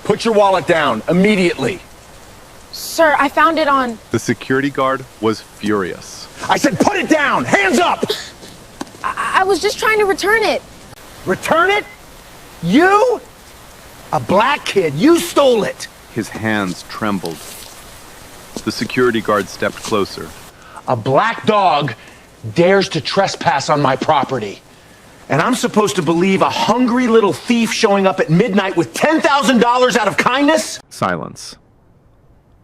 Put your wallet down, immediately. Sir, I found it on... The security guard was furious. I said put it down! Hands up! I was just trying to return it. Return it? You? A black kid, you stole it! His hands trembled. The security guard stepped closer. A black dog dares to trespass on my property. And I'm supposed to believe a hungry little thief showing up at midnight with $10,000 out of kindness? Silence.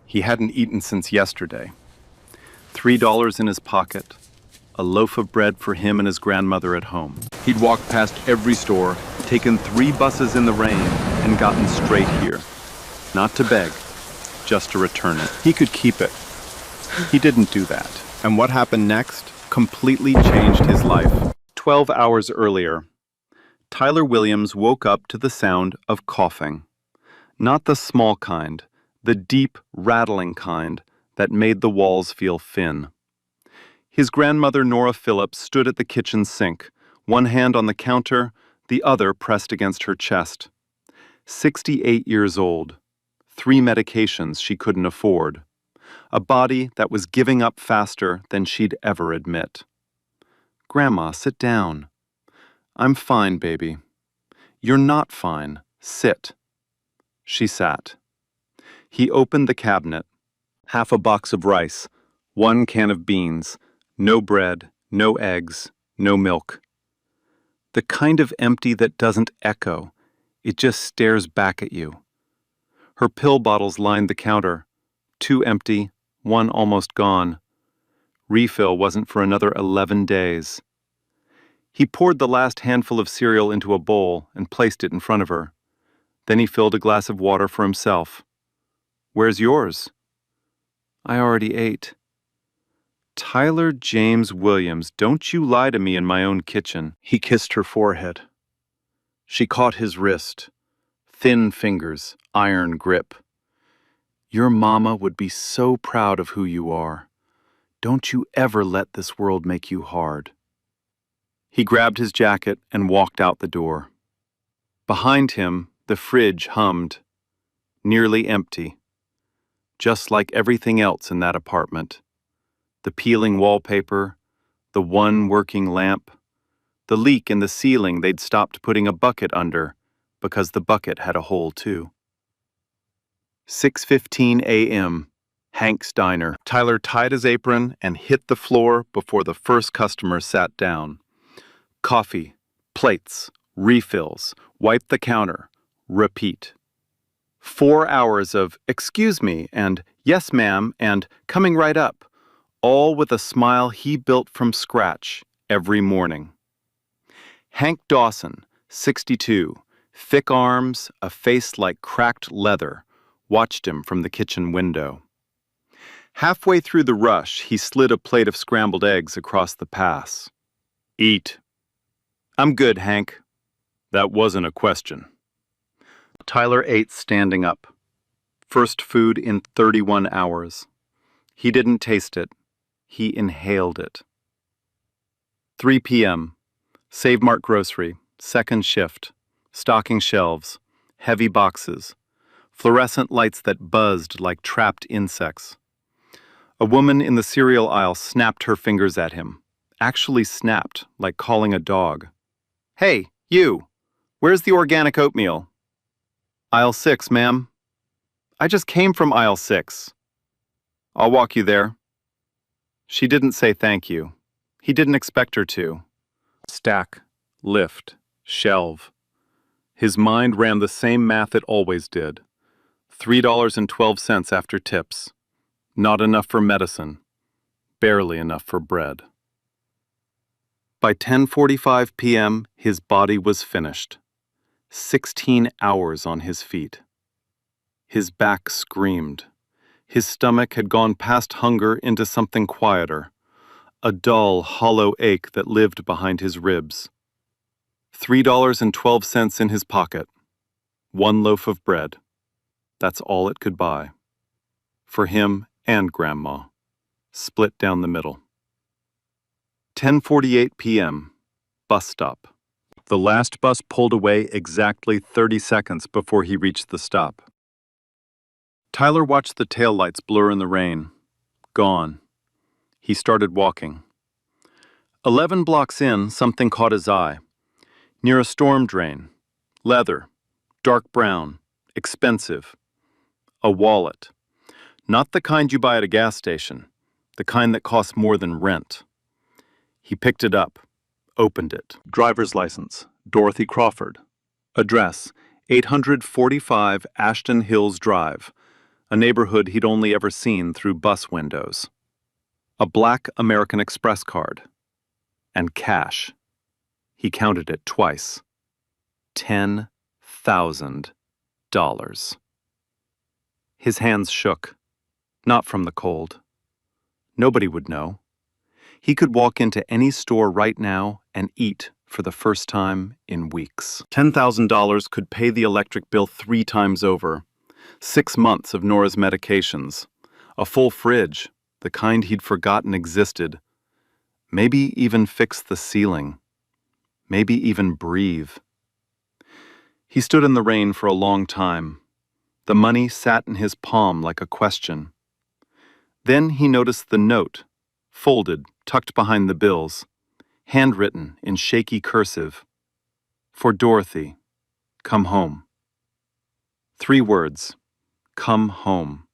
He hadn't eaten since yesterday. $3 in his pocket, a loaf of bread for him and his grandmother at home. He'd walked past every store, taken 3 buses in the rain, and gotten straight here. Not to beg, just to return it. He could keep it. He didn't do that. And what happened next completely changed his life. 12 hours earlier, Tyler Williams woke up to the sound of coughing. Not the small kind, the deep, rattling kind that made the walls feel thin. His grandmother, Nora Phillips, stood at the kitchen sink, one hand on the counter, the other pressed against her chest. 68 years old, 3 medications she couldn't afford, a body that was giving up faster than she'd ever admit. Grandma, sit down. I'm fine, baby. You're not fine. Sit. She sat. He opened the cabinet. Half a box of rice, 1 can of beans, no bread, no eggs, no milk. The kind of empty that doesn't echo. It just stares back at you. Her pill bottles lined the counter. 2 empty, 1 almost gone. Refill wasn't for another 11 days. He poured the last handful of cereal into a bowl and placed it in front of her. Then he filled a glass of water for himself. Where's yours? I already ate. Tyler James Williams, don't you lie to me in my own kitchen. He kissed her forehead. She caught his wrist. Thin fingers, iron grip. Your mama would be so proud of who you are. Don't you ever let this world make you hard. He grabbed his jacket and walked out the door. Behind him, the fridge hummed, nearly empty, just like everything else in that apartment. The peeling wallpaper, the one working lamp, the leak in the ceiling they'd stopped putting a bucket under because the bucket had a hole too. 6:15 a.m., Hank's Diner. Tyler tied his apron and hit the floor before the first customer sat down. Coffee, plates, refills, wipe the counter, repeat. 4 hours of "excuse me" and "yes ma'am" and "coming right up," all with a smile he built from scratch every morning. Hank Dawson, 62, thick arms, a face like cracked leather, watched him from the kitchen window. Halfway through the rush, he slid a plate of scrambled eggs across the pass. Eat. I'm good, Hank. That wasn't a question. Tyler ate standing up. First food in 31 hours. He didn't taste it. He inhaled it. 3 p.m. Save Mart Grocery, second shift. Stocking shelves, heavy boxes, fluorescent lights that buzzed like trapped insects. A woman in the cereal aisle snapped her fingers at him. Actually snapped, like calling a dog. Hey, you! Where's the organic oatmeal? Aisle 6, ma'am. I just came from aisle 6. I'll walk you there. She didn't say thank you. He didn't expect her to. Stack, lift, shelve. His mind ran the same math it always did. $3.12 after tips. Not enough for medicine. Barely enough for bread. By 10:45 p.m., his body was finished. 16 hours on his feet. His back screamed. His stomach had gone past hunger into something quieter, a dull, hollow ache that lived behind his ribs. $3.12 in his pocket. 1 loaf of bread. That's all it could buy. For him and Grandma. Split down the middle. 10:48 p.m. Bus stop. The last bus pulled away exactly 30 seconds before he reached the stop. Tyler watched the taillights blur in the rain. Gone. He started walking. 11 blocks in, something caught his eye. Near a storm drain. Leather. Dark brown. Expensive. A wallet. Not the kind you buy at a gas station. The kind that costs more than rent. He picked it up. Opened it. Driver's license. Dorothy Crawford. Address. 845 Ashton Hills Drive. A neighborhood he'd only ever seen through bus windows. A black American Express card. And cash. He counted it twice. $10,000. His hands shook. Not from the cold. Nobody would know. He could walk into any store right now and eat for the first time in weeks. $10,000 could pay the electric bill 3 times over. 6 months of Nora's medications. A full fridge, the kind he'd forgotten existed. Maybe even fix the ceiling. Maybe even breathe. He stood in the rain for a long time. The money sat in his palm like a question. Then he noticed the note, folded, tucked behind the bills, handwritten in shaky cursive. For Dorothy, come home. 3 words, come home.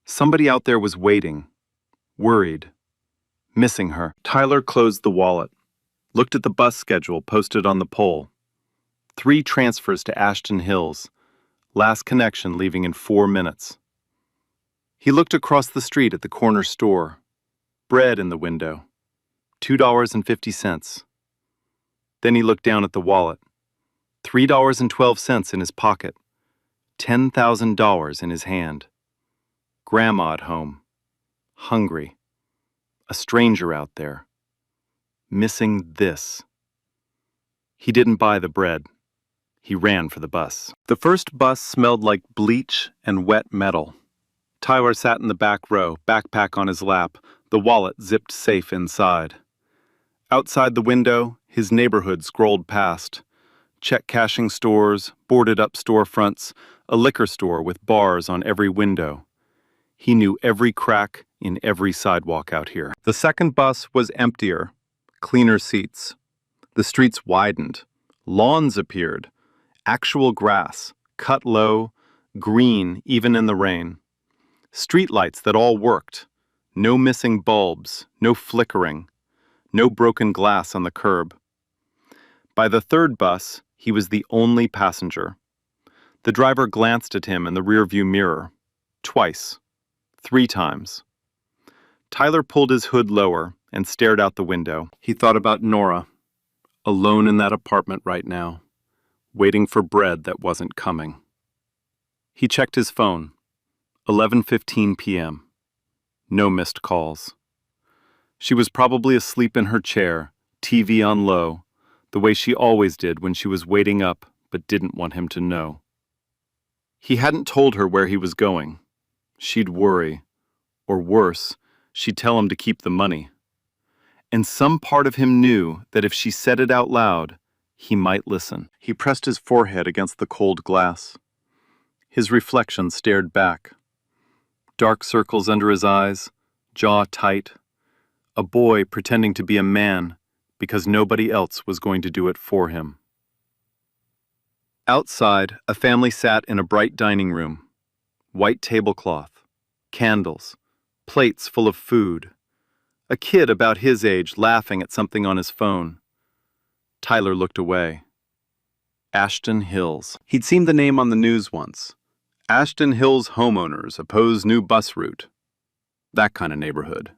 Somebody out there was waiting, worried, missing her. Tyler closed the wallet, looked at the bus schedule posted on the pole. 3 transfers to Ashton Hills, last connection leaving in 4 minutes. He looked across the street at the corner store. Bread in the window. $2.50. Then he looked down at the wallet. $3.12 in his pocket. $10,000 in his hand. Grandma at home. Hungry. A stranger out there. Missing this. He didn't buy the bread. He ran for the bus. The first bus smelled like bleach and wet metal. Tyler sat in the back row, backpack on his lap, the wallet zipped safe inside. Outside the window, his neighborhood scrolled past. Check-cashing stores, boarded-up storefronts, a liquor store with bars on every window. He knew every crack in every sidewalk out here. The second bus was emptier, cleaner seats. The streets widened. Lawns appeared. Actual grass, cut low, green even in the rain. Streetlights that all worked. No missing bulbs, no flickering, no broken glass on the curb. By the third bus, he was the only passenger. The driver glanced at him in the rearview mirror. Twice. 3 times. Tyler pulled his hood lower and stared out the window. He thought about Nora, alone in that apartment right now, waiting for bread that wasn't coming. He checked his phone. 11:15 p.m. No missed calls. She was probably asleep in her chair, TV on low, the way she always did when she was waiting up but didn't want him to know. He hadn't told her where he was going. She'd worry. Or worse, she'd tell him to keep the money. And some part of him knew that if she said it out loud, he might listen. He pressed his forehead against the cold glass. His reflection stared back. Dark circles under his eyes, jaw tight. A boy pretending to be a man because nobody else was going to do it for him. Outside, a family sat in a bright dining room. White tablecloth, candles, plates full of food. A kid about his age laughing at something on his phone. Tyler looked away. Ashton Hills. He'd seen the name on the news once. Ashton Hills homeowners oppose new bus route. That kind of neighborhood.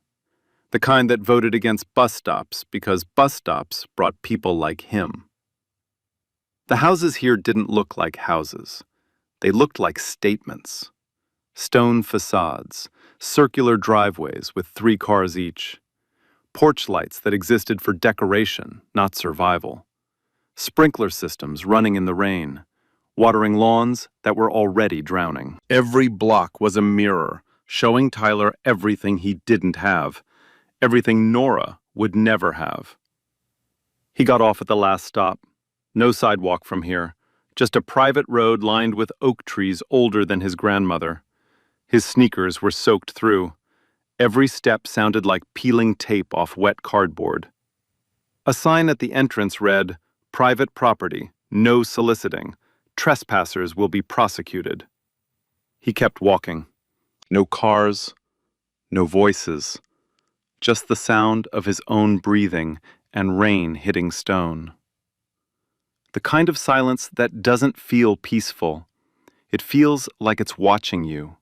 The kind that voted against bus stops because bus stops brought people like him. The houses here didn't look like houses. They looked like statements. Stone facades, circular driveways with 3 cars each. Porch lights that existed for decoration, not survival. Sprinkler systems running in the rain. Watering lawns that were already drowning. Every block was a mirror, showing Tyler everything he didn't have, everything Nora would never have. He got off at the last stop. No sidewalk from here, just a private road lined with oak trees older than his grandmother. His sneakers were soaked through. Every step sounded like peeling tape off wet cardboard. A sign at the entrance read, "Private property, no soliciting. Trespassers will be prosecuted." He kept walking. No cars, no voices, just the sound of his own breathing and rain hitting stone. The kind of silence that doesn't feel peaceful. It feels like it's watching you,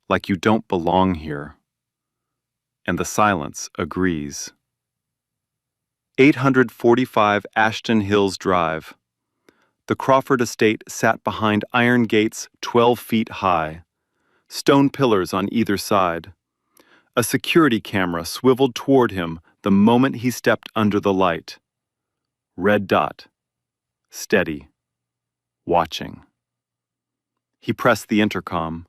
like you don't belong here. And the silence agrees. 845 Ashton Hills Drive. The Crawford estate sat behind iron gates 12 feet high, stone pillars on either side. A security camera swiveled toward him the moment he stepped under the light. Red dot. Steady. Watching. He pressed the intercom.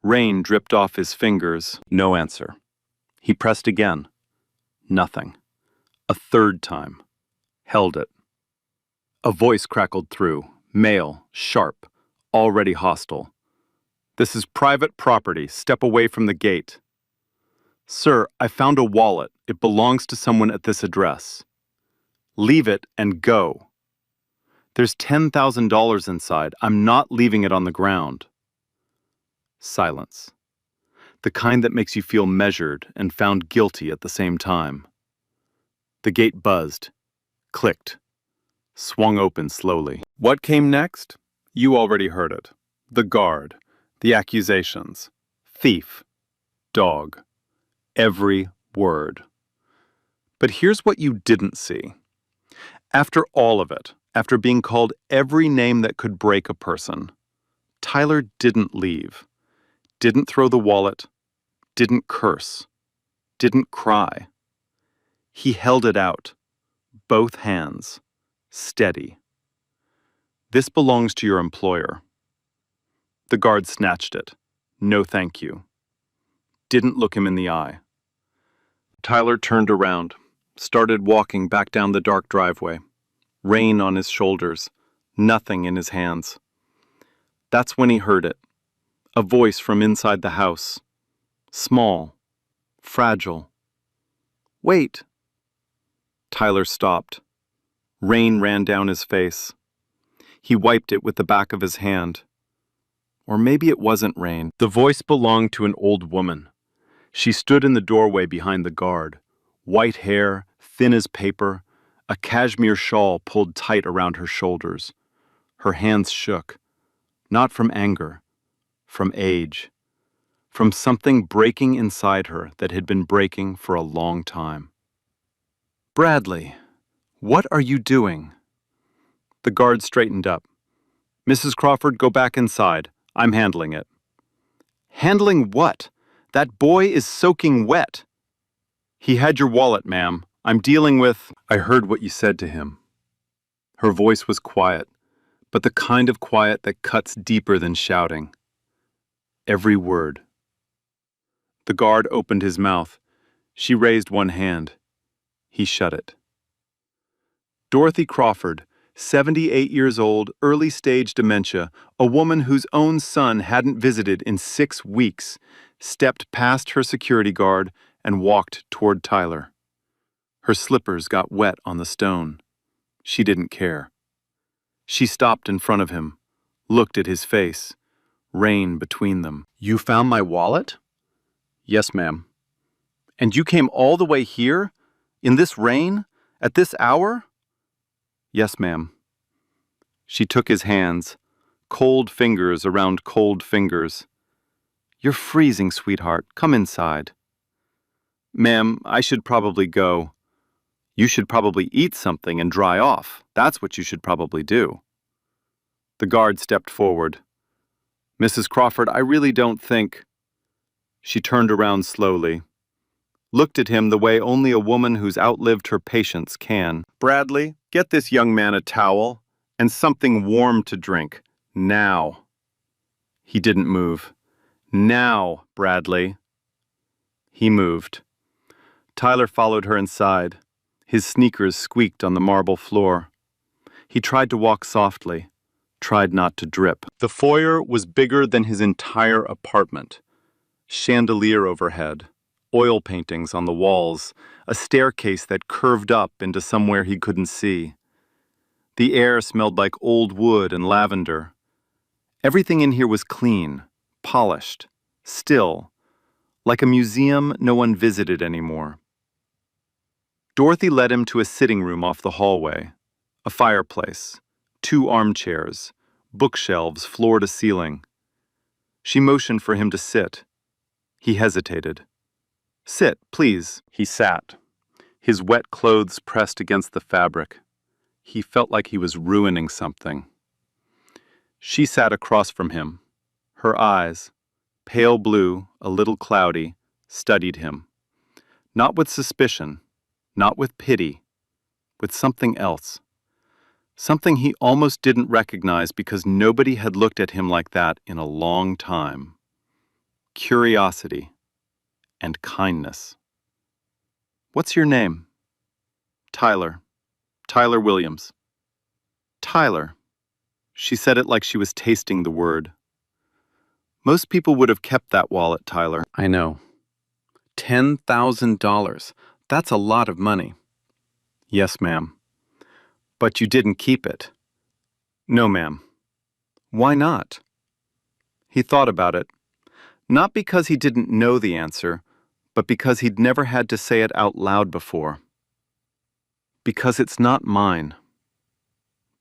Rain dripped off his fingers. No answer. He pressed again. Nothing. A third time. Held it. A voice crackled through. Male, sharp, already hostile. "This is private property. Step away from the gate." "Sir, I found a wallet. It belongs to someone at this address." "Leave it and go." "There's $10,000 inside. I'm not leaving it on the ground." Silence. The kind that makes you feel measured and found guilty at the same time. The gate buzzed, clicked, swung open slowly. What came next? You already heard it. The guard, the accusations, thief, dog, every word. But here's what you didn't see. After all of it, after being called every name that could break a person, Tyler didn't leave, didn't throw the wallet, didn't curse, didn't cry. He held it out, both hands, steady. "This belongs to your employer." The guard snatched it. "No thank you." Didn't look him in the eye. Tyler turned around, started walking back down the dark driveway. Rain on his shoulders, nothing in his hands. That's when he heard it. A voice from inside the house. Small, fragile. "Wait." Tyler stopped. Rain ran down his face. He wiped it with the back of his hand. Or maybe it wasn't rain. The voice belonged to an old woman. She stood in the doorway behind the guard. White hair, thin as paper, a cashmere shawl pulled tight around her shoulders. Her hands shook. Not from anger, from age. From something breaking inside her that had been breaking for a long time. "Bradley, what are you doing?" The guard straightened up. "Mrs. Crawford, go back inside. I'm handling it." "Handling what? That boy is soaking wet." "He had your wallet, ma'am. I'm dealing with—" "I heard what you said to him." Her voice was quiet, but the kind of quiet that cuts deeper than shouting. Every word. The guard opened his mouth. She raised one hand. He shut it. Dorothy Crawford, 78 years old, early-stage dementia, a woman whose own son hadn't visited in 6 weeks, stepped past her security guard and walked toward Tyler. Her slippers got wet on the stone. She didn't care. She stopped in front of him, looked at his face, rain between them. "You found my wallet?" "Yes, ma'am." "And you came all the way here? In this rain? At this hour?" "Yes, ma'am." She took his hands, cold fingers around cold fingers. "You're freezing, sweetheart. Come inside." "Ma'am, I should probably go." "You should probably eat something and dry off. That's what you should probably do." The guard stepped forward. "Mrs. Crawford, I really don't think—" She turned around slowly, looked at him the way only a woman who's outlived her patience can. "Bradley, get this young man a towel and something warm to drink. Now." He didn't move. "Now, Bradley." He moved. Tyler followed her inside. His sneakers squeaked on the marble floor. He tried to walk softly, tried not to drip. The foyer was bigger than his entire apartment. Chandelier overhead, oil paintings on the walls, a staircase that curved up into somewhere he couldn't see. The air smelled like old wood and lavender. Everything in here was clean, polished, still, like a museum no one visited anymore. Dorothy led him to a sitting room off the hallway, a fireplace, 2 armchairs, bookshelves floor to ceiling. She motioned for him to sit. He hesitated. "Sit, please." He sat, his wet clothes pressed against the fabric. He felt like he was ruining something. She sat across from him. Her eyes, pale blue, a little cloudy, studied him. Not with suspicion, not with pity, with something else. Something he almost didn't recognize because nobody had looked at him like that in a long time. Curiosity and kindness. "What's your name?" "Tyler. Tyler Williams." "Tyler." She said it like she was tasting the word. "Most people would have kept that wallet, Tyler." "I know. $10,000. That's a lot of money." "Yes, ma'am." "But you didn't keep it." "No, ma'am." "Why not?" He thought about it. Not because he didn't know the answer, but because he'd never had to say it out loud before. "Because it's not mine."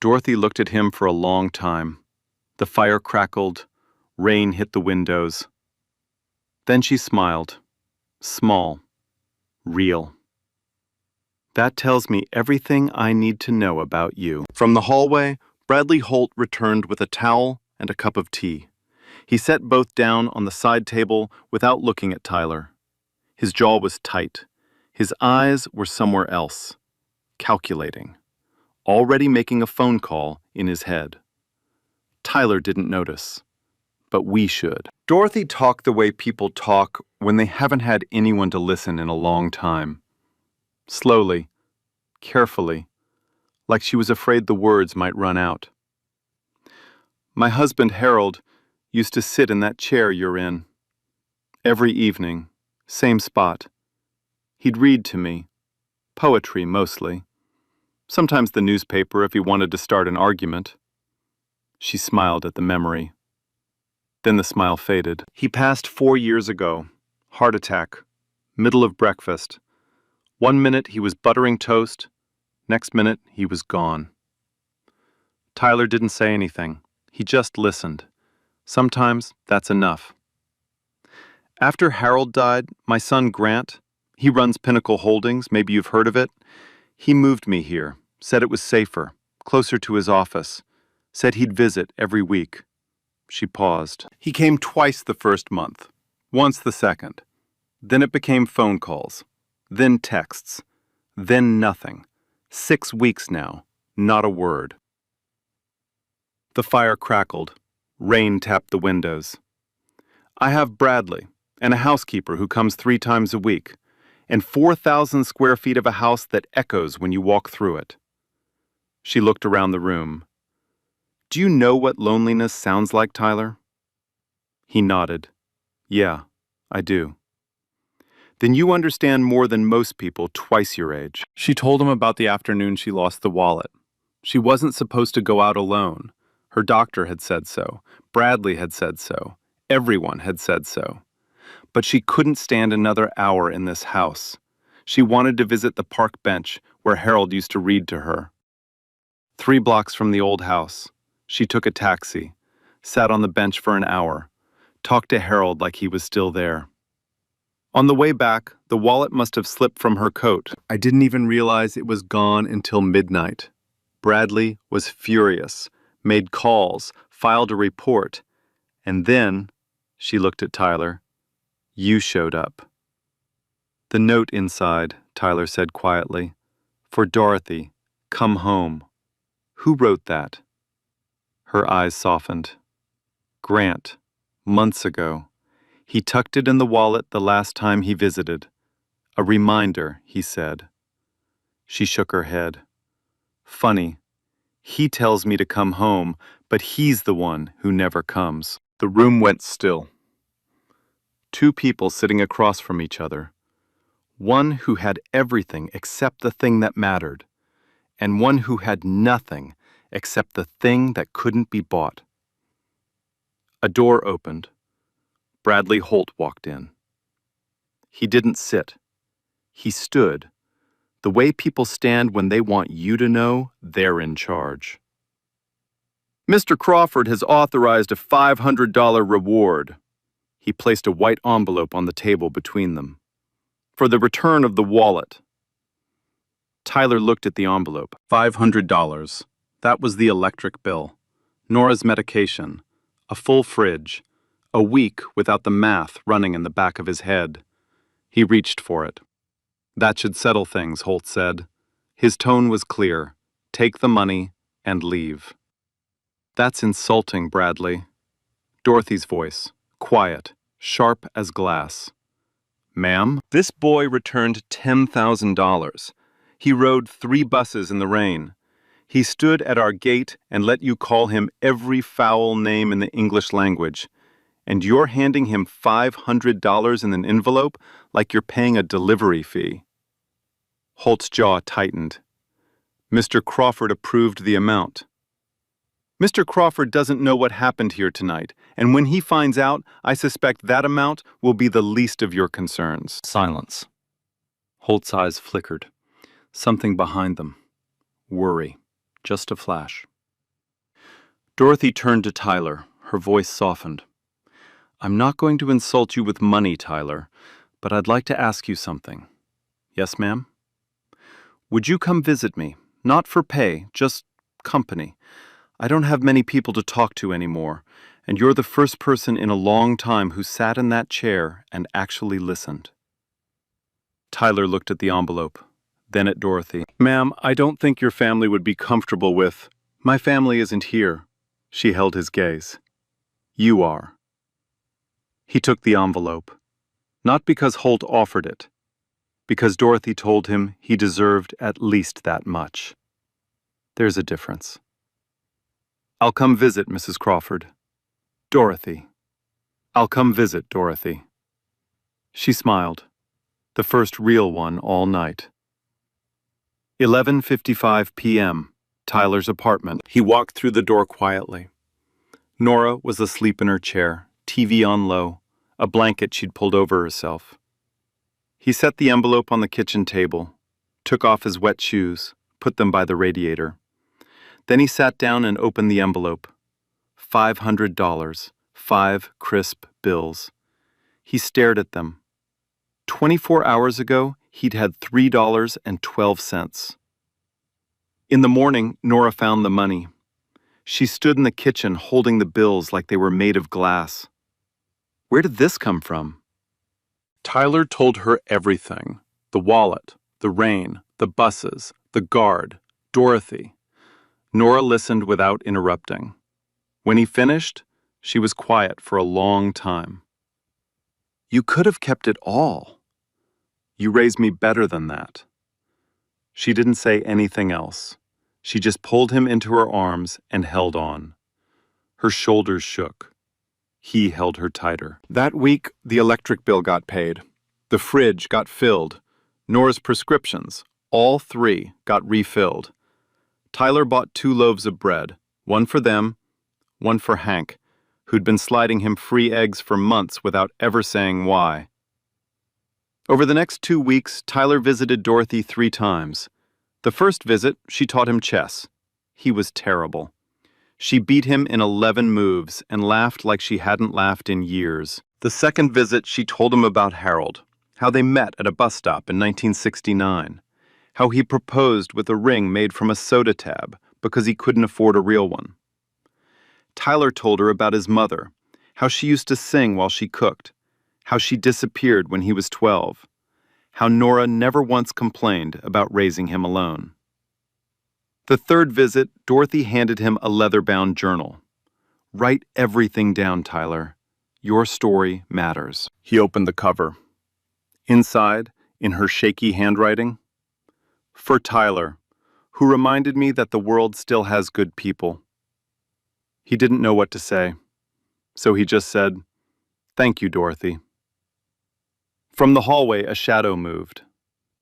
Dorothy looked at him for a long time. The fire crackled, rain hit the windows. Then she smiled. Small. Real. "That tells me everything I need to know about you." From the hallway, Bradley Holt returned with a towel and a cup of tea. He set both down on the side table without looking at Tyler. His jaw was tight. His eyes were somewhere else. Calculating. Already making a phone call in his head. Tyler didn't notice. But we should. Dorothy talked the way people talk when they haven't had anyone to listen in a long time. Slowly, carefully, like she was afraid the words might run out. "My husband, Harold, used to sit in that chair you're in. Every evening, same spot. He'd read to me. Poetry, mostly. Sometimes the newspaper if he wanted to start an argument." She smiled at the memory. Then the smile faded. "He passed 4 years ago. Heart attack. Middle of breakfast. 1 minute he was buttering toast. Next minute he was gone." Tyler didn't say anything. He just listened. Sometimes that's enough. "After Harold died, my son Grant, he runs Pinnacle Holdings, maybe you've heard of it. He moved me here, said it was safer, closer to his office, said he'd visit every week." She paused. "He came twice the first month, once the second. Then it became phone calls, then texts, then nothing. 6 weeks now, not a word." The fire crackled. Rain tapped the windows. "I have Bradley, and a housekeeper who comes 3 times a week, and 4,000 square feet of a house that echoes when you walk through it." She looked around the room. "Do you know what loneliness sounds like, Tyler?" He nodded. "Yeah, I do." "Then you understand more than most people twice your age." She told him about the afternoon she lost the wallet. She wasn't supposed to go out alone. Her doctor had said so. Bradley had said so. Everyone had said so. But she couldn't stand another hour in this house. She wanted to visit the park bench where Harold used to read to her. 3 blocks from the old house, she took a taxi, sat on the bench for an hour, talked to Harold like he was still there. On the way back, the wallet must have slipped from her coat. I didn't even realize it was gone until midnight. Bradley was furious, made calls, filed a report, and then, she looked at Tyler, you showed up. "The note inside," Tyler said quietly. "For Dorothy, come home." "Who wrote that?" Her eyes softened. "Grant, months ago. He tucked it in the wallet the last time he visited. A reminder, he said." She shook her head. "Funny. He tells me to come home, but he's the one who never comes." The room went still. two people sitting across from each other. One who had everything except the thing that mattered, and one who had nothing except the thing that couldn't be bought. A door opened. Bradley Holt walked in. He didn't sit. He stood, the way people stand when they want you to know they're in charge. Mr. Crawford has authorized a $500 reward. He placed a white envelope on the table between them. For the return of the wallet. Tyler looked at the envelope. $500. That was the electric bill. Nora's medication. A full fridge. A week without the math running in the back of his head. He reached for it. That should settle things, Holt said. His tone was clear. Take the money and leave. That's insulting, Bradley. Dorothy's voice, quiet, sharp as glass. Ma'am? This boy returned $10,000. He rode 3 buses in the rain. He stood at our gate and let you call him every foul name in the English language. And you're handing him $500 in an envelope like you're paying a delivery fee. Holt's jaw tightened. Mr. Crawford approved the amount. Mr. Crawford doesn't know what happened here tonight, and when he finds out, I suspect that amount will be the least of your concerns. Silence. Holt's eyes flickered. Something behind them. Worry. Just a flash. Dorothy turned to Tyler. Her voice softened. I'm not going to insult you with money, Tyler, but I'd like to ask you something. Yes, ma'am? Would you come visit me? Not for pay, just company. I don't have many people to talk to anymore, and you're the first person in a long time who sat in that chair and actually listened. Tyler looked at the envelope, then at Dorothy. Ma'am, I don't think your family would be comfortable with... My family isn't here. She held his gaze. You are. He took the envelope, not because Holt offered it, because Dorothy told him he deserved at least that much. There's a difference. I'll come visit, Mrs. Crawford. Dorothy. I'll come visit, Dorothy. She smiled, the first real one all night. 11:55 p.m., Tyler's apartment. He walked through the door quietly. Nora was asleep in her chair, TV on low, a blanket she'd pulled over herself. He set the envelope on the kitchen table, took off his wet shoes, put them by the radiator. Then he sat down and opened the envelope. $500, 5 crisp bills. He stared at them. 24 hours ago, he'd had $3.12. In the morning, Nora found the money. She stood in the kitchen holding the bills like they were made of glass. Where did this come from? Tyler told her everything. The wallet, the rain, the buses, the guard, Dorothy. Nora listened without interrupting. When he finished, she was quiet for a long time. You could have kept it all. You raised me better than that. She didn't say anything else. She just pulled him into her arms and held on. Her shoulders shook. He held her tighter. That week, the electric bill got paid. The fridge got filled. Nora's prescriptions, all 3, got refilled. Tyler bought 2 loaves of bread, one for them, one for Hank, who'd been sliding him free eggs for months without ever saying why. Over the next 2 weeks, Tyler visited Dorothy 3 times. The first visit, she taught him chess. He was terrible. She beat him in 11 moves and laughed like she hadn't laughed in years. The second visit, she told him about Harold, how they met at a bus stop in 1969, how he proposed with a ring made from a soda tab because he couldn't afford a real one. Tyler told her about his mother, how she used to sing while she cooked, how she disappeared when he was 12, how Nora never once complained about raising him alone. The third visit, Dorothy handed him a leather-bound journal. Write everything down, Tyler. Your story matters. He opened the cover. Inside, in her shaky handwriting, for Tyler, who reminded me that the world still has good people. He didn't know what to say, so he just said, Thank you, Dorothy. From the hallway, a shadow moved.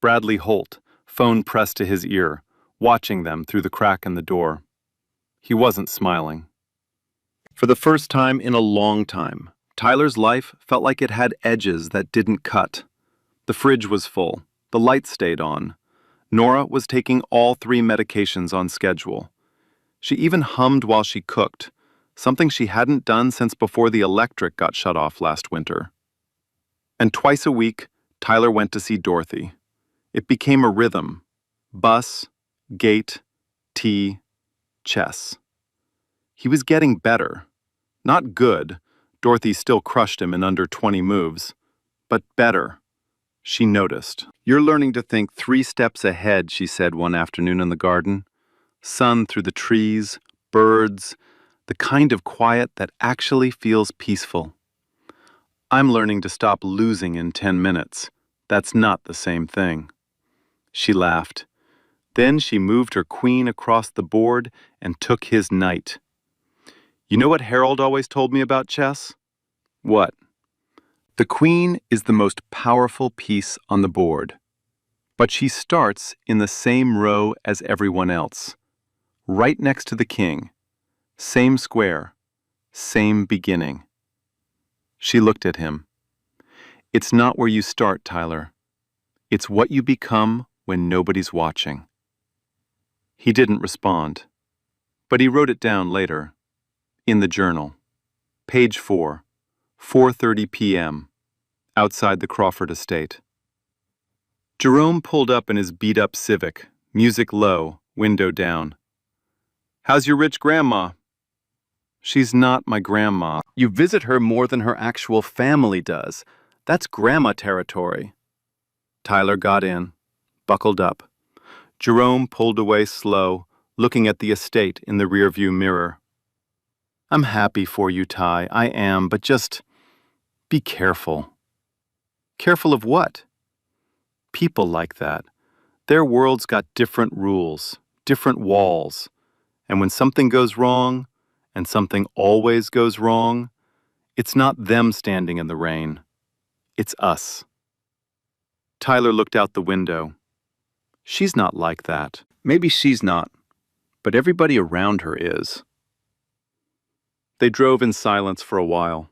Bradley Holt, phone pressed to his ear, watching them through the crack in the door. He wasn't smiling. For the first time in a long time, Tyler's life felt like it had edges that didn't cut. The fridge was full. The lights stayed on. Nora was taking all 3 medications on schedule. She even hummed while she cooked, something she hadn't done since before the electric got shut off last winter. And twice a week, Tyler went to see Dorothy. It became a rhythm. Bus, gate, tea, chess. He was getting better. Not good. Dorothy still crushed him in under 20 moves. But better. She noticed. "You're learning to think 3 steps ahead," she said one afternoon in the garden. Sun through the trees, birds, the kind of quiet that actually feels peaceful. "I'm learning to stop losing in 10 minutes. That's not the same thing." She laughed. Then she moved her queen across the board and took his knight. "You know what Harold always told me about chess?" "What?" "The queen is the most powerful piece on the board, but she starts in the same row as everyone else, right next to the king. Same square, same beginning." She looked at him. "It's not where you start, Tyler. It's what you become when nobody's watching." He didn't respond, but he wrote it down later, in the journal. Page 4, 4:30 p.m., outside the Crawford estate. Jerome pulled up in his beat-up Civic, music low, window down. "How's your rich grandma?" "She's not my grandma. You visit her more than her actual family does. That's grandma territory." Tyler got in, buckled up. Jerome pulled away slow, looking at the estate in the rearview mirror. "I'm happy for you, Ty. I am, but just be careful." "Careful of what?" "People like that. Their world's got different rules, different walls. And when something goes wrong, and something always goes wrong, it's not them standing in the rain. It's us." Tyler looked out the window. She's not like that. Maybe she's not, but everybody around her is. They drove in silence for a while.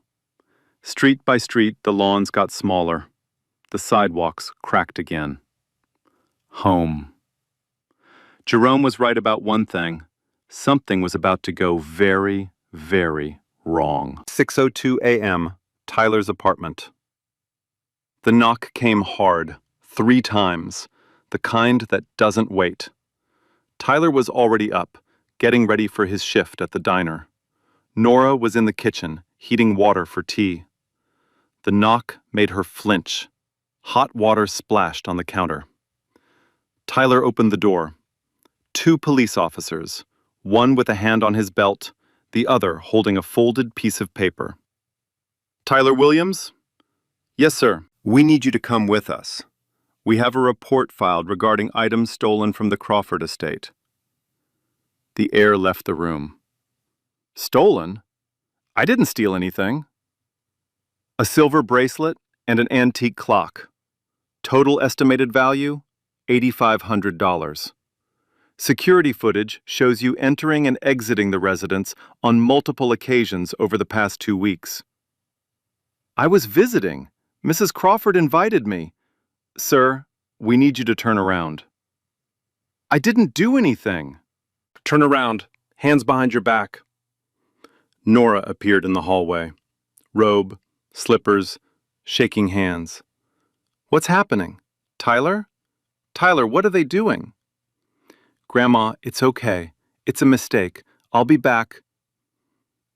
Street by street, the lawns got smaller. The sidewalks cracked again. Home. Jerome was right about one thing. Something was about to go very, very wrong. 6:02 a.m., Tyler's apartment. The knock came hard, 3 times, the kind that doesn't wait. Tyler was already up, getting ready for his shift at the diner. Nora was in the kitchen, heating water for tea. The knock made her flinch. Hot water splashed on the counter. Tyler opened the door. 2 police officers, one with a hand on his belt, the other holding a folded piece of paper. "Tyler Williams?" "Yes, sir. We need you to come with us. We have a report filed regarding items stolen from the Crawford estate." The air left the room. "Stolen? I didn't steal anything." "A silver bracelet and an antique clock. Total estimated value, $8,500. Security footage shows you entering and exiting the residence on multiple occasions over the past 2 weeks." "I was visiting. Mrs. Crawford invited me." "Sir, we need you to turn around." "I didn't do anything." "Turn around. Hands behind your back." Nora appeared in the hallway. Robe, slippers, shaking hands. "What's happening? Tyler? Tyler, what are they doing?" "Grandma, it's okay. It's a mistake. I'll be back."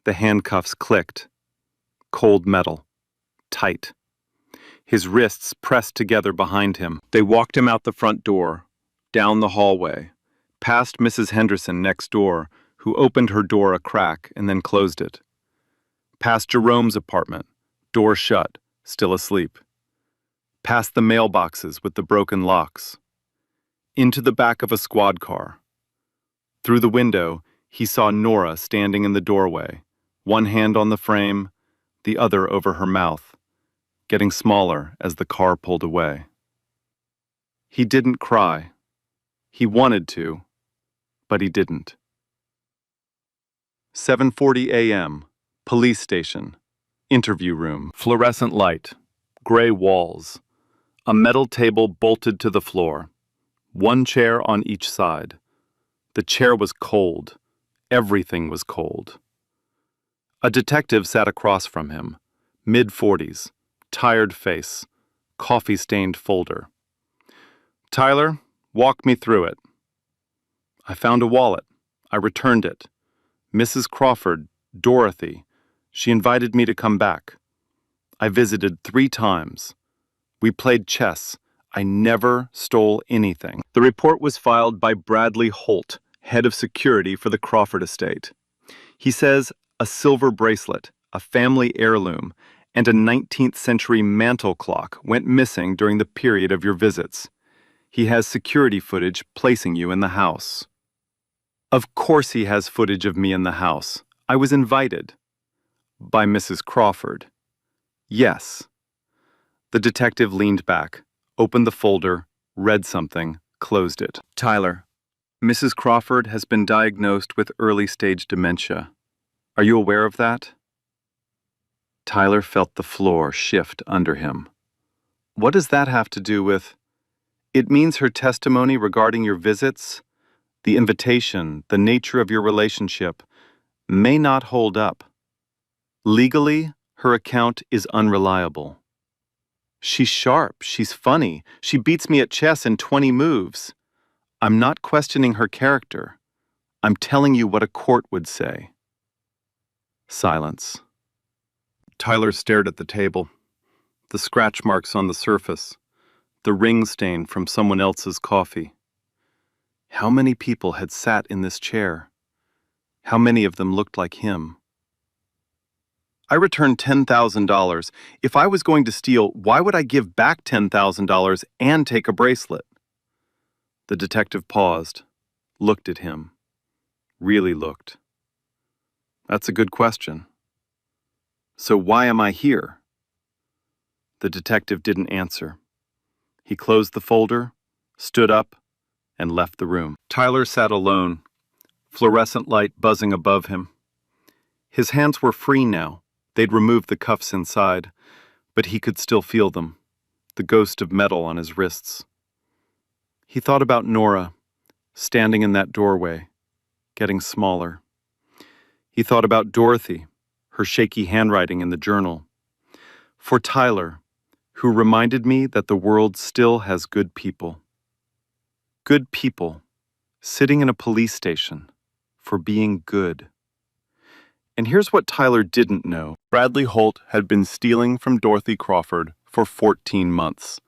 The handcuffs clicked. Cold metal. Tight. His wrists pressed together behind him. They walked him out the front door, down the hallway, past Mrs. Henderson next door, who opened her door a crack and then closed it. Past Jerome's apartment, door shut, still asleep. Past the mailboxes with the broken locks. Into the back of a squad car. Through the window, he saw Nora standing in the doorway, one hand on the frame, the other over her mouth. getting smaller as the car pulled away. He didn't cry. He wanted to, but he didn't. 7:40 a.m., police station, interview room, fluorescent light, gray walls, a metal table bolted to the floor, one chair on each side. The chair was cold. Everything was cold. A detective sat across from him, mid-40s, tired face, coffee-stained folder. "Tyler, walk me through it." "I found a wallet. I returned it. Mrs. Crawford, Dorothy, she invited me to come back. I visited 3 times. We played chess. I never stole anything." The report was filed by Bradley Holt, head of security for the Crawford estate. He says a silver bracelet, a family heirloom, and a 19th century mantel clock went missing during the period of your visits. He has security footage placing you in the house. Of course he has footage of me in the house. I was invited. By Mrs. Crawford. Yes. The detective leaned back, opened the folder, read something, closed it. "Tyler, Mrs. Crawford has been diagnosed with early-stage dementia. Are you aware of that?" Tyler felt the floor shift under him. "What does that have to do with—" "It means her testimony regarding your visits, the invitation, the nature of your relationship, may not hold up. Legally, her account is unreliable. She's sharp, she's funny, she beats me at chess in 20 moves. I'm not questioning her character. I'm telling you what a court would say." Silence. Tyler stared at the table. The scratch marks on the surface. The ring stain from someone else's coffee. How many people had sat in this chair? How many of them looked like him? "I returned $10,000. If I was going to steal, why would I give back $10,000 and take a bracelet?" The detective paused, looked at him. Really looked. "That's a good question. So why am I here?" The detective didn't answer. He closed the folder, stood up, and left the room. Tyler sat alone, fluorescent light buzzing above him. His hands were free now. They'd removed the cuffs inside, but he could still feel them, the ghost of metal on his wrists. He thought about Nora, standing in that doorway, getting smaller. He thought about Dorothy, her shaky handwriting in the journal. For Tyler, who reminded me that the world still has good people. Good people, sitting in a police station, for being good. And here's what Tyler didn't know. Bradley Holt had been stealing from Dorothy Crawford for 14 months.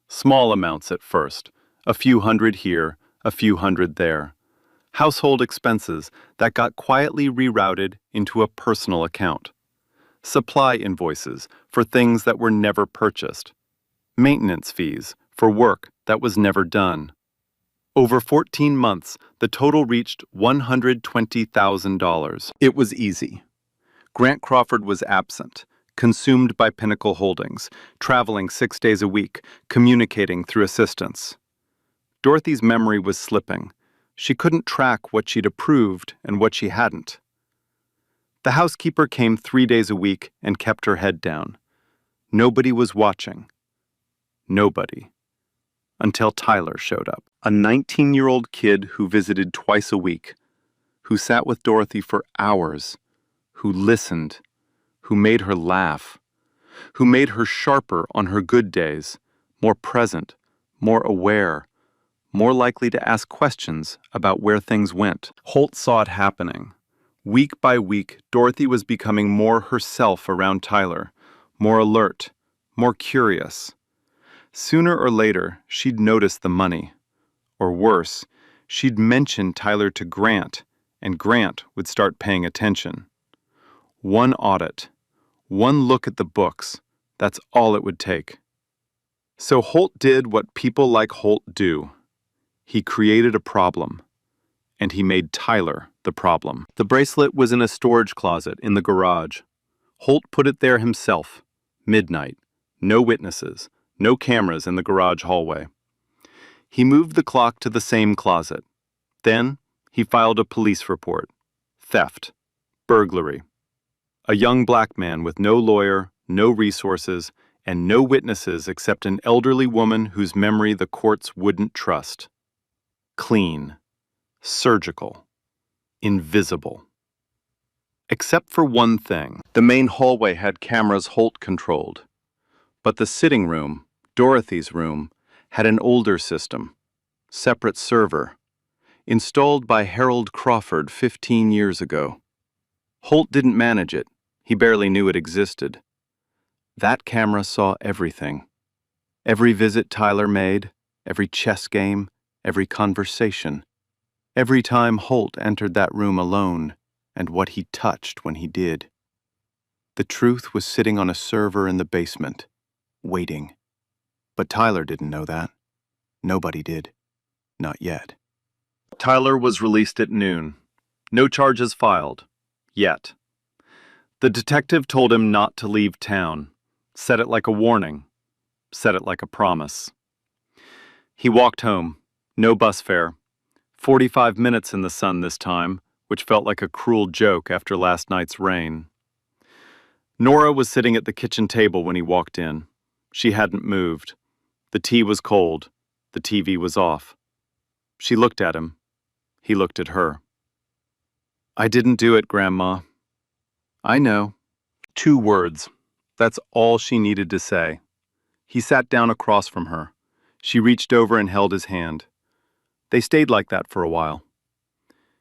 Small amounts at first, a few hundred here, a few hundred there. Household expenses that got quietly rerouted into a personal account. Supply invoices for things that were never purchased. Maintenance fees for work that was never done. Over 14 months, the total reached $120,000. It was easy. Grant Crawford was absent, consumed by Pinnacle Holdings, traveling 6 days a week, communicating through assistants. Dorothy's memory was slipping. She couldn't track what she'd approved and what she hadn't. The housekeeper came 3 days a week and kept her head down. Nobody was watching. Nobody. Until Tyler showed up. A 19-year-old kid who visited twice a week, who sat with Dorothy for hours, who listened, who made her laugh, who made her sharper on her good days, more present, more aware, more likely to ask questions about where things went. Holt saw it happening. Week by week, Dorothy was becoming more herself around Tyler, more alert, more curious. Sooner or later, she'd notice the money. Or worse, she'd mention Tyler to Grant, and Grant would start paying attention. One audit, one look at the books, that's all it would take. So Holt did what people like Holt do. He created a problem, and he made Tyler the problem. The bracelet was in a storage closet in the garage. Holt put it there himself, midnight, No witnesses, no cameras in the garage hallway. He moved the clock to the same closet. Then, he filed a police report. Theft. Burglary. A young black man with no lawyer, no resources, and no witnesses except an elderly woman whose memory the courts wouldn't trust. Clean. Surgical. Invisible. Except for one thing. The main hallway had cameras Holt controlled. But the sitting room, Dorothy's room, had an older system. Separate server. Installed by Harold Crawford 15 years ago. Holt didn't manage it. He barely knew it existed. That camera saw everything. Every visit Tyler made, every chess game, every conversation. Every time Holt entered that room alone, and what he touched when he did. The truth was sitting on a server in the basement, waiting. But Tyler didn't know that. Nobody did. Not yet. Tyler was released at noon. No charges filed. Yet. The detective told him not to leave town. Said it like a warning. Said it like a promise. He walked home. No bus fare. 45 minutes in the sun this time, which felt like a cruel joke after last night's rain. Nora was sitting at the kitchen table when he walked in. She hadn't moved. The tea was cold. The TV was off. She looked at him. He looked at her. "I didn't do it, Grandma." "I know." 2 words. That's all she needed to say. He sat down across from her. She reached over and held his hand. They stayed like that for a while.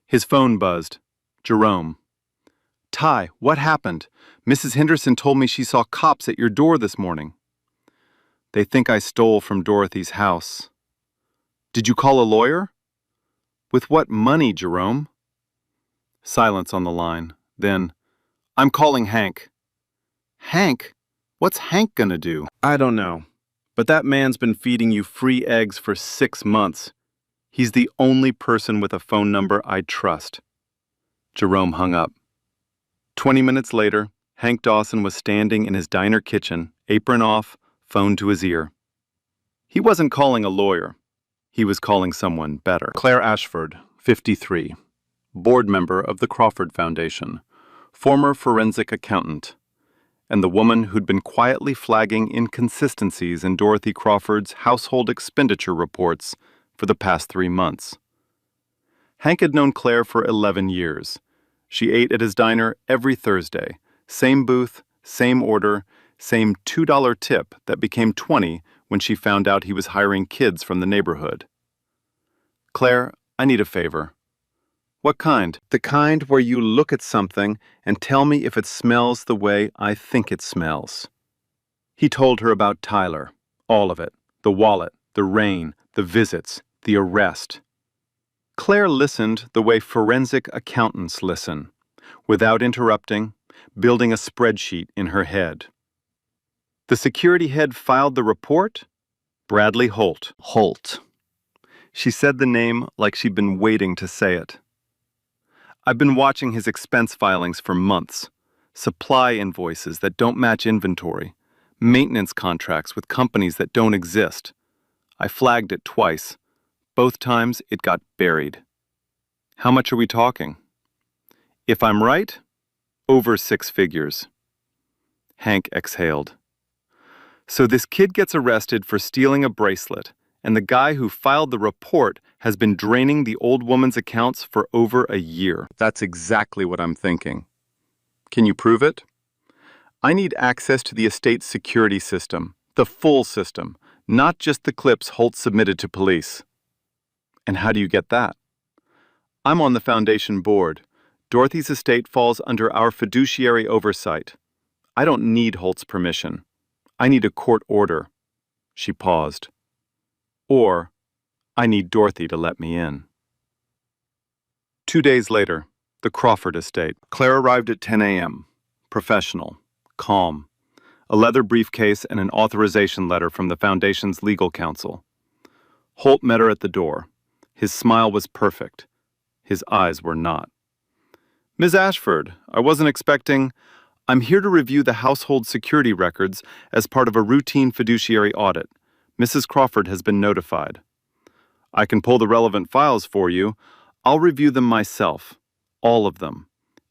His phone buzzed. Jerome. "Ty, what happened? Mrs. Henderson told me she saw cops at your door this morning." "They think I stole from Dorothy's house." "Did you call a lawyer?" "With what money, Jerome?" Silence on the line. Then, "I'm calling Hank." "Hank? What's Hank gonna do?" "I don't know. But that man's been feeding you free eggs for 6 months. He's the only person with a phone number I'd trust." Jerome hung up. 20 minutes later, Hank Dawson was standing in his diner kitchen, apron off, phone to his ear. He wasn't calling a lawyer. He was calling someone better. Claire Ashford, 53, board member of the Crawford Foundation, former forensic accountant, and the woman who'd been quietly flagging inconsistencies in Dorothy Crawford's household expenditure reports for the past 3 months. Hank had known Claire for 11 years. She ate at his diner every Thursday, same booth, same order, same $2 tip that became 20 when she found out he was hiring kids from the neighborhood. "Claire, I need a favor." "What kind?" "The kind where you look at something and tell me if it smells the way I think it smells." He told her about Tyler, all of it, the wallet, the rain, the visits, the arrest. Claire listened the way forensic accountants listen, without interrupting, building a spreadsheet in her head. The security head filed the report? Bradley Holt. Holt. She said the name like she'd been waiting to say it. "I've been watching his expense filings for months. Supply invoices that don't match inventory. Maintenance contracts with companies that don't exist. I flagged it twice. Both times it got buried." "How much are we talking?" "If I'm right, over 6 figures." Hank exhaled. "So this kid gets arrested for stealing a bracelet, and the guy who filed the report has been draining the old woman's accounts for over a year." "That's exactly what I'm thinking." "Can you prove it?" "I need access to the estate's security system, the full system, not just the clips Holt submitted to police." "And how do you get that?" "I'm on the foundation board. Dorothy's estate falls under our fiduciary oversight. I don't need Holt's permission. I need a court order." She paused. "Or, I need Dorothy to let me in." 2 days later, the Crawford estate. Claire arrived at 10 a.m. Professional, calm. A leather briefcase and an authorization letter from the foundation's legal counsel. Holt met her at the door. His smile was perfect. His eyes were not. "Ms. Ashford, I wasn't expecting—" I'm here to review the household security records as part of a routine fiduciary audit. Mrs. Crawford has been notified. I can pull the relevant files for you. I'll review them myself. All of them,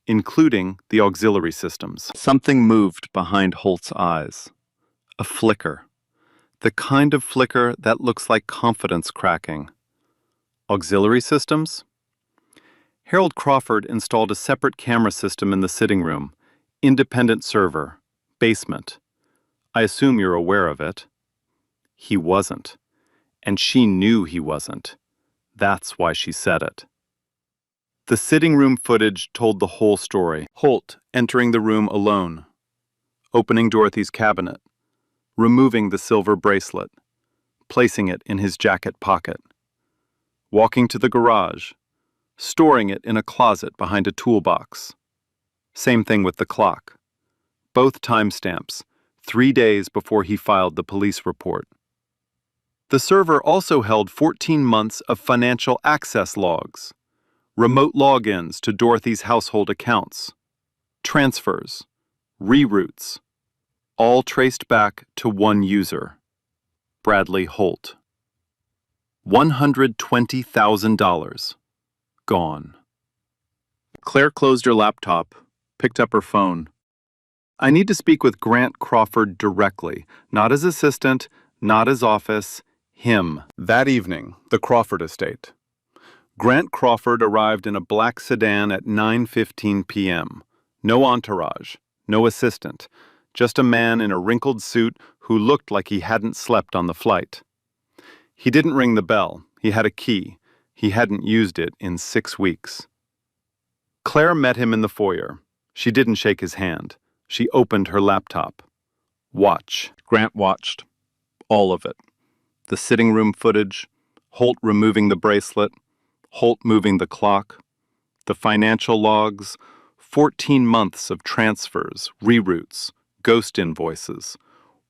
including the auxiliary systems. Something moved behind Holt's eyes. A flicker. The kind of flicker that looks like confidence cracking. Auxiliary systems? Harold Crawford installed a separate camera system in the sitting room. Independent server. Basement. I assume you're aware of it. He wasn't. And she knew he wasn't. That's why she said it. The sitting room footage told the whole story. Holt entering the room alone. Opening Dorothy's cabinet. Removing the silver bracelet. Placing it in his jacket pocket. Walking to the garage. Storing it in a closet behind a toolbox. Same thing with the clock. Both timestamps, 3 days before he filed the police report. The server also held 14 months of financial access logs, remote logins to Dorothy's household accounts, transfers, reroutes, all traced back to one user, Bradley Holt. $120,000. Gone. Claire closed her laptop, picked up her phone. I need to speak with Grant Crawford directly, not his assistant, not his office, him. That evening, the Crawford estate. Grant Crawford arrived in a black sedan at 9:15 p.m. No entourage, no assistant, just a man in a wrinkled suit who looked like he hadn't slept on the flight. He didn't ring the bell. He had a key. He hadn't used it in 6 weeks. Claire met him in the foyer. She didn't shake his hand. She opened her laptop. Watch. Grant watched. All of it. The sitting room footage, Holt removing the bracelet, Holt moving the clock, the financial logs, 14 months of transfers, reroutes, ghost invoices,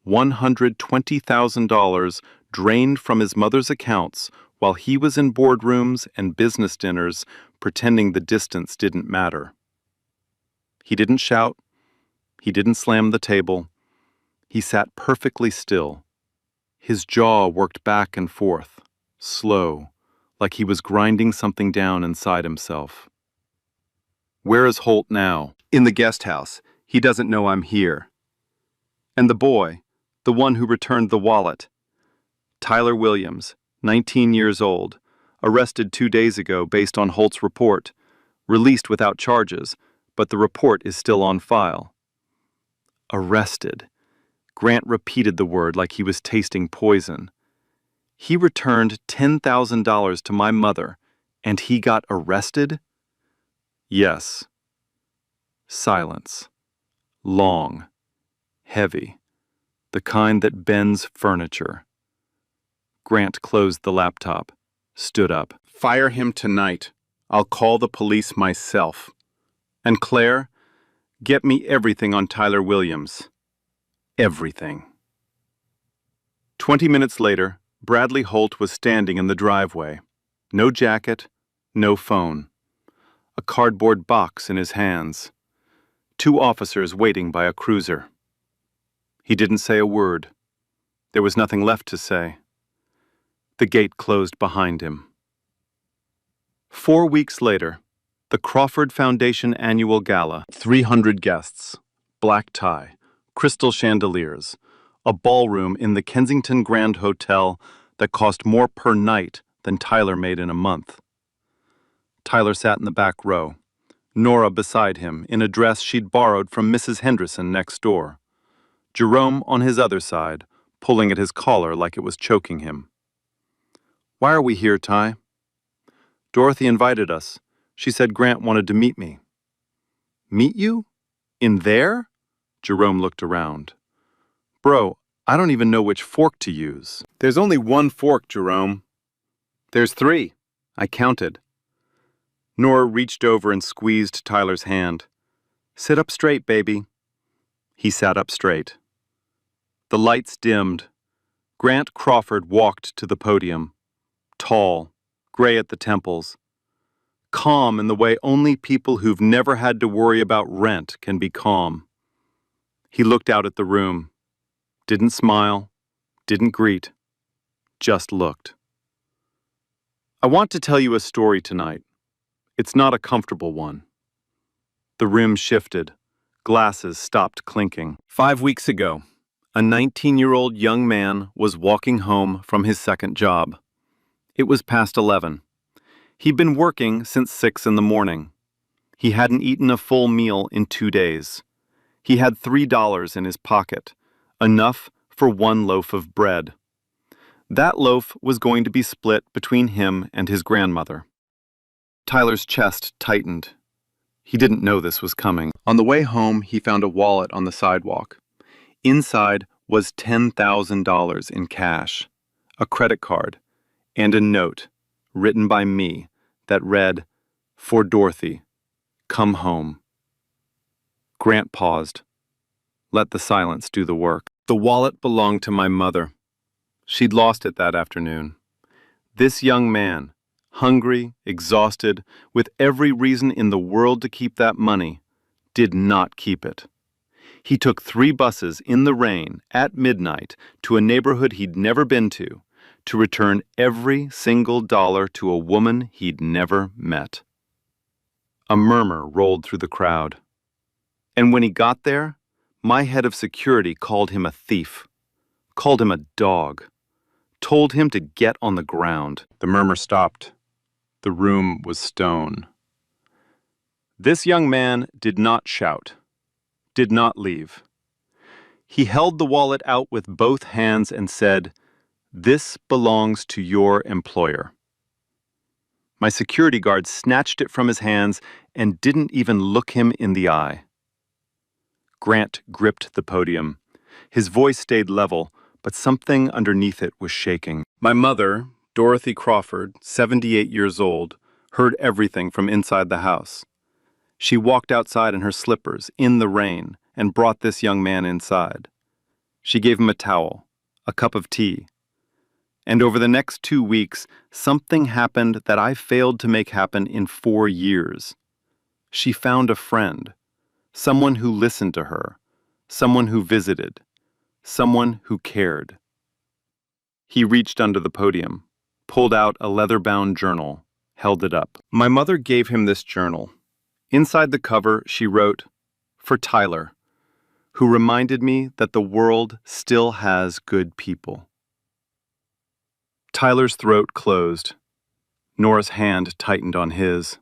$120,000 drained from his mother's accounts while he was in boardrooms and business dinners pretending the distance didn't matter. He didn't shout. He didn't slam the table. He sat perfectly still. His jaw worked back and forth, slow, like he was grinding something down inside himself. Where is Holt now? In the guest house. He doesn't know I'm here. And the boy, the one who returned the wallet. Tyler Williams, 19 years old, arrested 2 days ago based on Holt's report, released without charges, but the report is still on file. Arrested. Grant repeated the word like he was tasting poison. He returned $10,000 to my mother, and he got arrested? Yes. Silence. Long. Heavy. The kind that bends furniture. Grant closed the laptop, stood up. Fire him tonight. I'll call the police myself. And Claire, get me everything on Tyler Williams. Everything. 20 minutes later, Bradley Holt was standing in the driveway. No jacket, no phone. A cardboard box in his hands. 2 officers waiting by a cruiser. He didn't say a word. There was nothing left to say. The gate closed behind him. 4 weeks later, the Crawford Foundation Annual Gala. 300 guests. Black tie. Crystal chandeliers. A ballroom in the Kensington Grand Hotel that cost more per night than Tyler made in a month. Tyler sat in the back row. Nora beside him in a dress she'd borrowed from Mrs. Henderson next door. Jerome on his other side, pulling at his collar like it was choking him. Why are we here, Ty? Dorothy invited us. She said Grant wanted to meet me. Meet you? In there? Jerome looked around. Bro, I don't even know which fork to use. There's only one fork, Jerome. There's 3. I counted. Nora reached over and squeezed Tyler's hand. Sit up straight, baby. He sat up straight. The lights dimmed. Grant Crawford walked to the podium. Tall, gray at the temples. Calm in the way only people who've never had to worry about rent can be calm. He looked out at the room, didn't smile, didn't greet, just looked. I want to tell you a story tonight. It's not a comfortable one. The room shifted. Glasses stopped clinking. 5 weeks ago, a 19-year-old young man was walking home from his second job. It was past 11. He'd been working since 6 in the morning. He hadn't eaten a full meal in 2 days. He had $3 in his pocket, enough for one loaf of bread. That loaf was going to be split between him and his grandmother. Tyler's chest tightened. He didn't know this was coming. On the way home, he found a wallet on the sidewalk. Inside was $10,000 in cash, a credit card, and a note written by me that read, "For Dorothy, come home." Grant paused. Let the silence do the work. The wallet belonged to my mother. She'd lost it that afternoon. This young man, hungry, exhausted, with every reason in the world to keep that money, did not keep it. He took 3 buses in the rain at midnight to a neighborhood he'd never been to return every single dollar to a woman he'd never met. A murmur rolled through the crowd. And when he got there, my head of security called him a thief, called him a dog, told him to get on the ground. The murmur stopped. The room was stone. This young man did not shout, did not leave. He held the wallet out with both hands and said, "This belongs to your employer." My security guard snatched it from his hands and didn't even look him in the eye. Grant gripped the podium. His voice stayed level, but something underneath it was shaking. My mother, Dorothy Crawford, 78 years old, heard everything from inside the house. She walked outside in her slippers, in the rain, and brought this young man inside. She gave him a towel, a cup of tea. And over the next 2 weeks, something happened that I failed to make happen in 4 years. She found a friend, someone who listened to her, someone who visited, someone who cared. He reached under the podium, pulled out a leather-bound journal, held it up. My mother gave him this journal. Inside the cover, she wrote, "For Tyler, who reminded me that the world still has good people." Tyler's throat closed. Nora's hand tightened on his.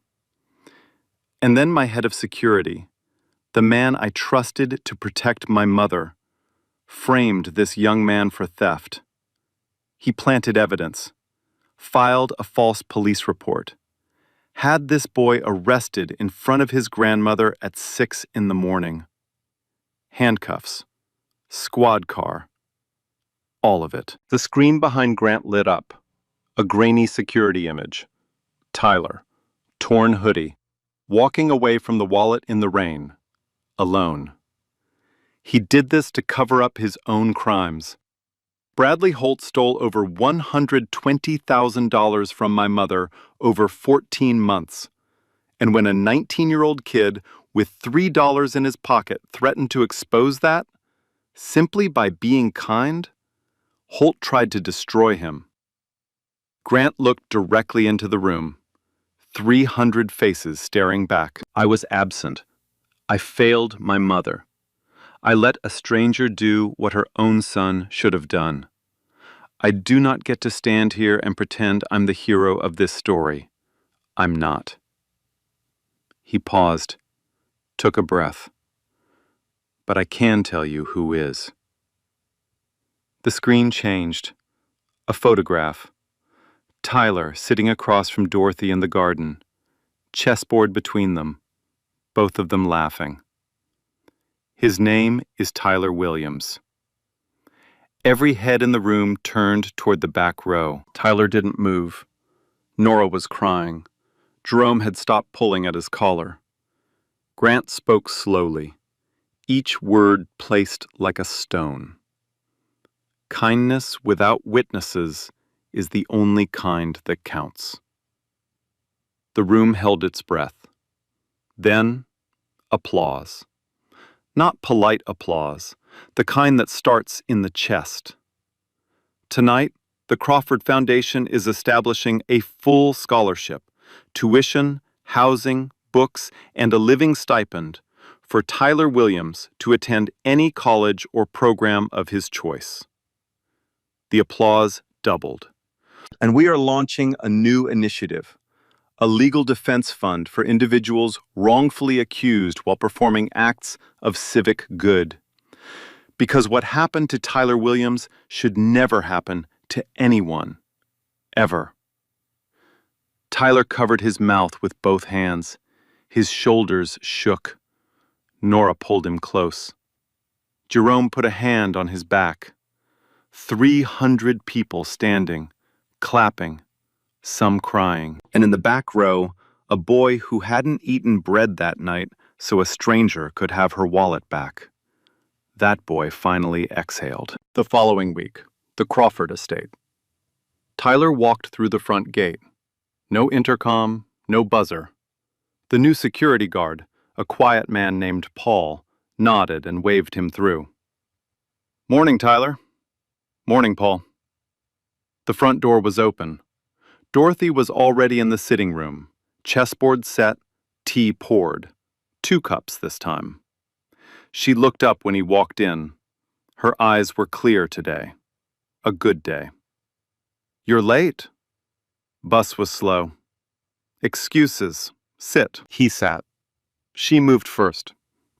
And then my head of security, the man I trusted to protect my mother, framed this young man for theft. He planted evidence, filed a false police report, had this boy arrested in front of his grandmother at 6 in the morning. Handcuffs, squad car, all of it. The screen behind Grant lit up, a grainy security image. Tyler, torn hoodie, walking away from the wallet in the rain, alone. He did this to cover up his own crimes. Bradley Holt stole over $120,000 from my mother over 14 months. And when a 19-year-old kid with $3 in his pocket threatened to expose that, simply by being kind, Holt tried to destroy him. Grant looked directly into the room, 300 faces staring back. I was absent. I failed my mother. I let a stranger do what her own son should have done. I do not get to stand here and pretend I'm the hero of this story. I'm not. He paused, took a breath. But I can tell you who is. The screen changed. A photograph. Tyler sitting across from Dorothy in the garden, chessboard between them, both of them laughing. His name is Tyler Williams. Every head in the room turned toward the back row. Tyler didn't move. Nora was crying. Jerome had stopped pulling at his collar. Grant spoke slowly, each word placed like a stone. Kindness without witnesses is the only kind that counts. The room held its breath. Then, applause. Not polite applause, the kind that starts in the chest. Tonight, the Crawford Foundation is establishing a full scholarship, tuition, housing, books, and a living stipend for Tyler Williams to attend any college or program of his choice. The applause doubled. And we are launching a new initiative, a legal defense fund for individuals wrongfully accused while performing acts of civic good. Because what happened to Tyler Williams should never happen to anyone, ever. Tyler covered his mouth with both hands. His shoulders shook. Nora pulled him close. Jerome put a hand on his back. 300 people standing, clapping, some crying. And in the back row, a boy who hadn't eaten bread that night so a stranger could have her wallet back. That boy finally exhaled. The following week, the Crawford estate. Tyler walked through the front gate. No intercom, no buzzer. The new security guard, a quiet man named Paul, nodded and waved him through. "Morning, Tyler." "Morning, Paul." The front door was open. Dorothy was already in the sitting room, chessboard set, tea poured. 2 cups this time. She looked up when he walked in. Her eyes were clear today. A good day. "You're late." Bus was slow. "Excuses. Sit." He sat. She moved first.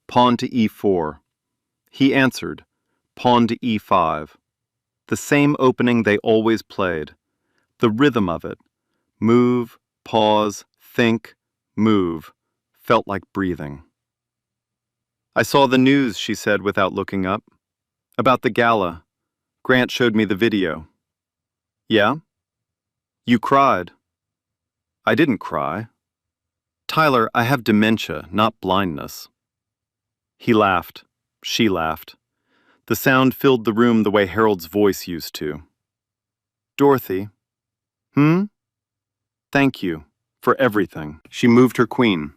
Pawn to e4. He answered. Pawn to e5. The same opening they always played. The rhythm of it. Move, pause, think, move. Felt like breathing. "I saw the news," she said without looking up. "About the gala. Grant showed me the video." "Yeah? You cried." "I didn't cry." "Tyler, I have dementia, not blindness." He laughed. She laughed. The sound filled the room the way Harold's voice used to. "Dorothy." "Thank you for everything." She moved her queen,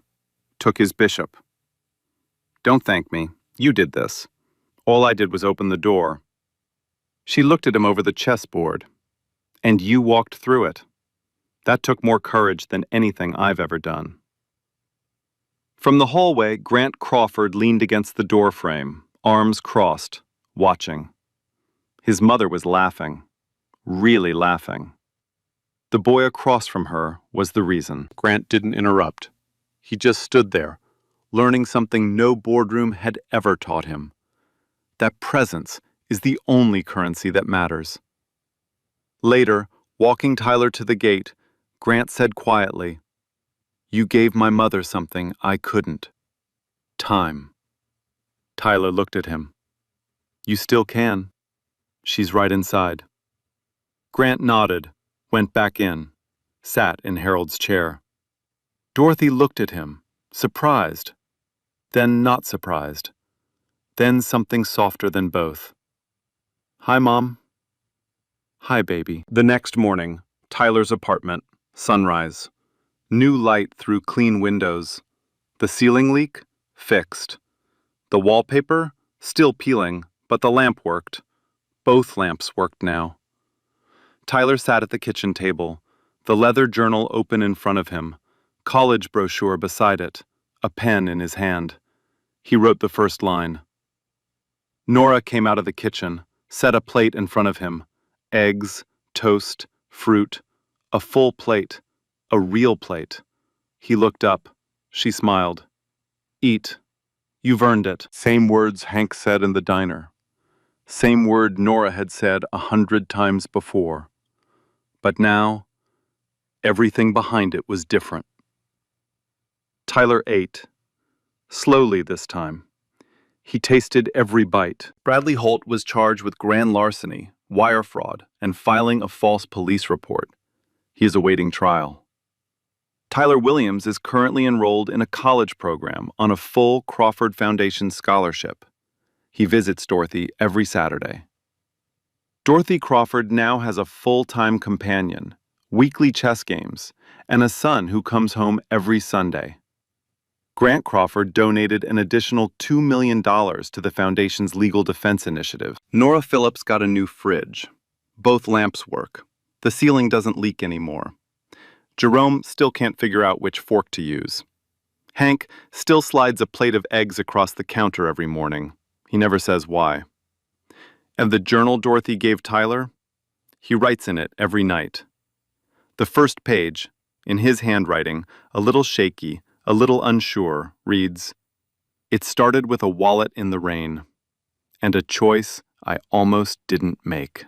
took his bishop. "Don't thank me. You did this. All I did was open the door." She looked at him over the chessboard. "And you walked through it. That took more courage than anything I've ever done." From the hallway, Grant Crawford leaned against the doorframe, arms crossed, watching. His mother was laughing, really laughing. The boy across from her was the reason. Grant didn't interrupt. He just stood there, learning something no boardroom had ever taught him. That presence is the only currency that matters. Later, walking Tyler to the gate, Grant said quietly, "You gave my mother something I couldn't. Time." Tyler looked at him. "You still can. She's right inside." Grant nodded, went back in, sat in Harold's chair. Dorothy looked at him, surprised, then not surprised, then something softer than both. "Hi, Mom." "Hi, baby." The next morning, Tyler's apartment, sunrise. New light through clean windows. The ceiling leak? Fixed. The wallpaper? Still peeling, but the lamp worked. Both lamps worked now. Tyler sat at the kitchen table, the leather journal open in front of him, college brochure beside it, a pen in his hand. He wrote the first line. Nora came out of the kitchen, set a plate in front of him. Eggs, toast, fruit, a full plate, a real plate. He looked up. She smiled. "Eat. You've earned it." Same words Hank said in the diner. Same word Nora had said 100 times before. But now, everything behind it was different. Tyler ate. Slowly this time. He tasted every bite. Bradley Holt was charged with grand larceny, wire fraud, and filing a false police report. He is awaiting trial. Tyler Williams is currently enrolled in a college program on a full Crawford Foundation scholarship. He visits Dorothy every Saturday. Dorothy Crawford now has a full-time companion, weekly chess games, and a son who comes home every Sunday. Grant Crawford donated an additional $2 million to the foundation's legal defense initiative. Nora Phillips got a new fridge. Both lamps work. The ceiling doesn't leak anymore. Jerome still can't figure out which fork to use. Hank still slides a plate of eggs across the counter every morning. He never says why. And the journal Dorothy gave Tyler? He writes in it every night. The first page, in his handwriting, a little shaky, a little unsure, reads, "It started with a wallet in the rain, and a choice I almost didn't make."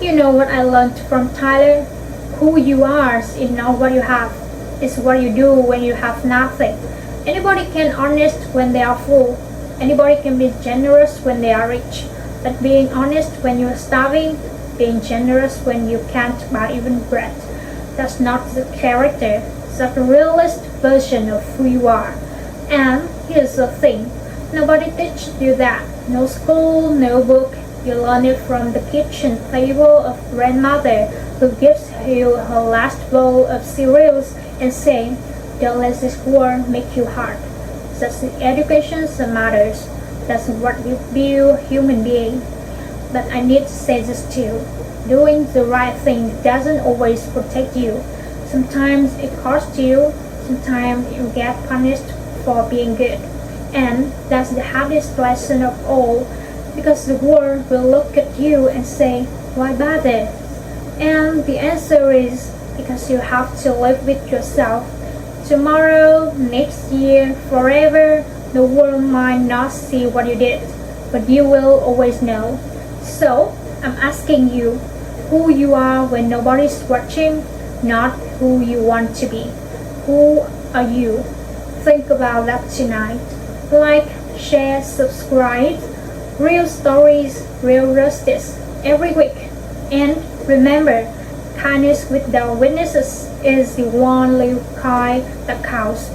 You know what I learned from Tyler? Who you are is not what you have. It's what you do when you have nothing. Anybody can be honest when they are full. Anybody can be generous when they are rich. But being honest when you are starving, being generous when you can't buy even bread, that's not the character. That's the realist version of who you are. And here's the thing. Nobody teaches you that. No school, no book. You learn it from the kitchen table of grandmother who gives you her last bowl of cereals and say, "Don't let this world make you hard." That's the education that matters. That's what you build human being. But I need to say this too. Doing the right thing doesn't always protect you. Sometimes it costs you. Sometimes you get punished for being good. And that's the hardest lesson of all. Because the world will look at you and say, "Why bother?" And the answer is because you have to live with yourself. Tomorrow, next year, forever, the world might not see what you did, but you will always know. So, I'm asking you, who you are when nobody's watching, not who you want to be. Who are you? Think about that tonight. Like, share, subscribe. Real stories, real justice, every week. And remember, kindness without witnesses is the one little kind that counts.